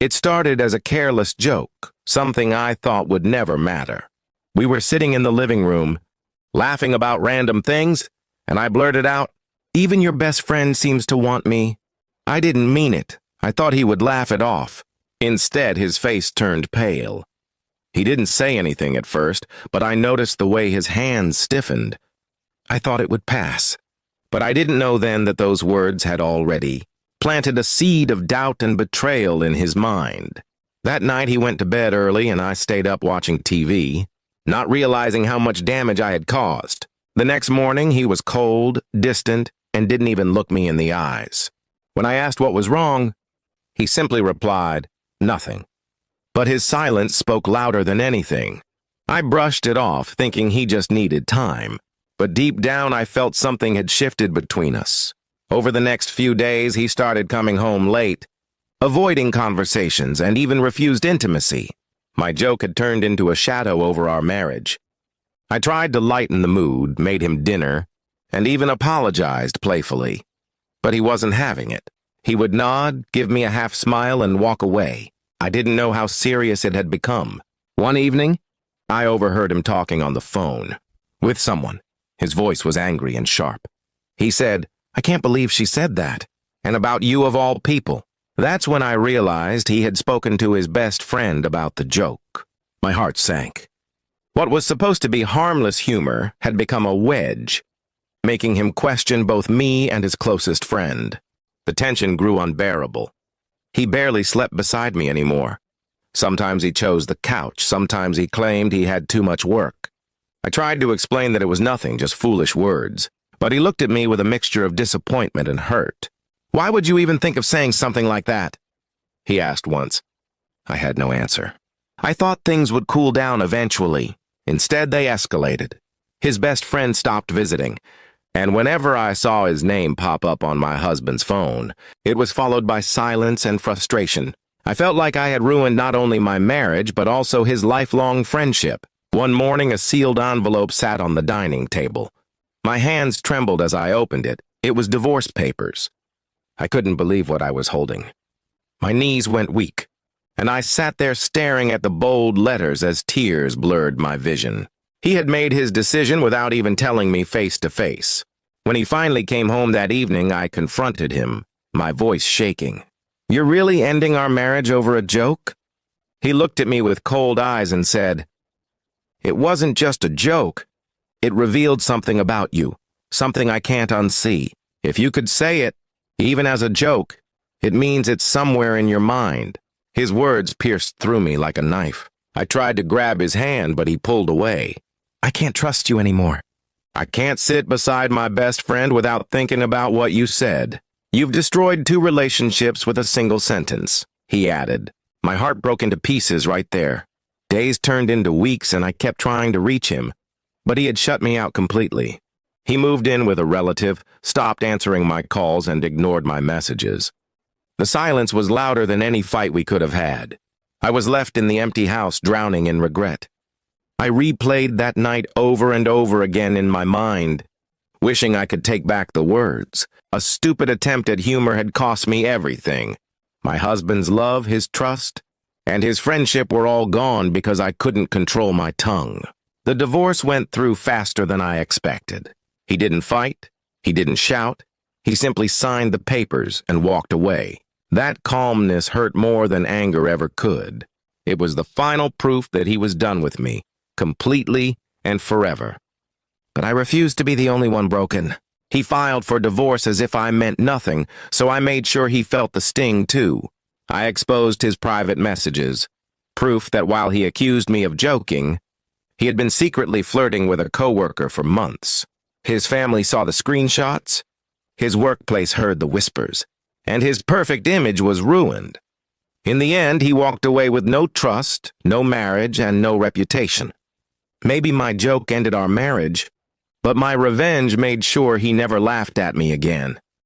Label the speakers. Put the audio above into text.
Speaker 1: It started as a careless joke, something I thought would never matter. We were sitting in the living room, laughing about random things, and I blurted out, "Even your best friend seems to want me." I didn't mean it. I thought he would laugh it off. Instead, his face turned pale. He didn't say anything at first, but I noticed the way his hands stiffened. I thought it would pass, but I didn't know then that those words had already planted a seed of doubt and betrayal in his mind. That night he went to bed early and I stayed up watching TV, not realizing how much damage I had caused. The next morning he was cold, distant, and didn't even look me in the eyes. When I asked what was wrong, he simply replied, "Nothing." But his silence spoke louder than anything. I brushed it off, thinking he just needed time. But deep down I felt something had shifted between us. Over the next few days he started coming home late, avoiding conversations, and even refused intimacy. My joke had turned into a shadow over our marriage. I tried to lighten the mood, made him dinner, and even apologized playfully. But he wasn't having it. He would nod, give me a half smile, and walk away. I didn't know how serious it had become. One evening, I overheard him talking on the phone with someone. His voice was angry and sharp. He said, "I can't believe she said that, and about you of all people." That's when I realized he had spoken to his best friend about the joke. My heart sank. What was supposed to be harmless humor had become a wedge, making him question both me and his closest friend. The tension grew unbearable. He barely slept beside me anymore. Sometimes he chose the couch, sometimes he claimed he had too much work. I tried to explain that it was nothing, just foolish words, but he looked at me with a mixture of disappointment and hurt. "Why would you even think of saying something like that?" he asked once. I had no answer. I thought things would cool down eventually. Instead, they escalated. His best friend stopped visiting, and whenever I saw his name pop up on my husband's phone, it was followed by silence and frustration. I felt like I had ruined not only my marriage, but also his lifelong friendship. One morning, a sealed envelope sat on the dining table. My hands trembled as I opened it. It was divorce papers. I couldn't believe what I was holding. My knees went weak, and I sat there staring at the bold letters as tears blurred my vision. He had made his decision without even telling me face to face. When he finally came home that evening, I confronted him, my voice shaking. "You're really ending our marriage over a joke?" He looked at me with cold eyes and said, "It wasn't just a joke. It revealed something about you, something I can't unsee. If you could say it, even as a joke, it means it's somewhere in your mind." His words pierced through me like a knife. I tried to grab his hand, but he pulled away. "I can't trust you anymore." "I can't sit beside my best friend without thinking about what you said. You've destroyed 2 relationships with a single sentence," he added. My heart broke into pieces right there. Days turned into weeks and I kept trying to reach him, but he had shut me out completely. He moved in with a relative, stopped answering my calls, and ignored my messages. The silence was louder than any fight we could have had. I was left in the empty house, drowning in regret. I replayed that night over and over again in my mind, wishing I could take back the words. A stupid attempt at humor had cost me everything. My husband's love, his trust, and his friendship were all gone because I couldn't control my tongue. The divorce went through faster than I expected. He didn't fight. He didn't shout. He simply signed the papers and walked away. That calmness hurt more than anger ever could. It was the final proof that he was done with me, completely and forever. But I refused to be the only one broken. He filed for divorce as if I meant nothing, so I made sure he felt the sting too. I exposed his private messages, proof that while he accused me of joking, he had been secretly flirting with a coworker for months. His family saw the screenshots, his workplace heard the whispers, and his perfect image was ruined. In the end, he walked away with no trust, no marriage, and no reputation. Maybe my joke ended our marriage, but my revenge made sure he never laughed at me again.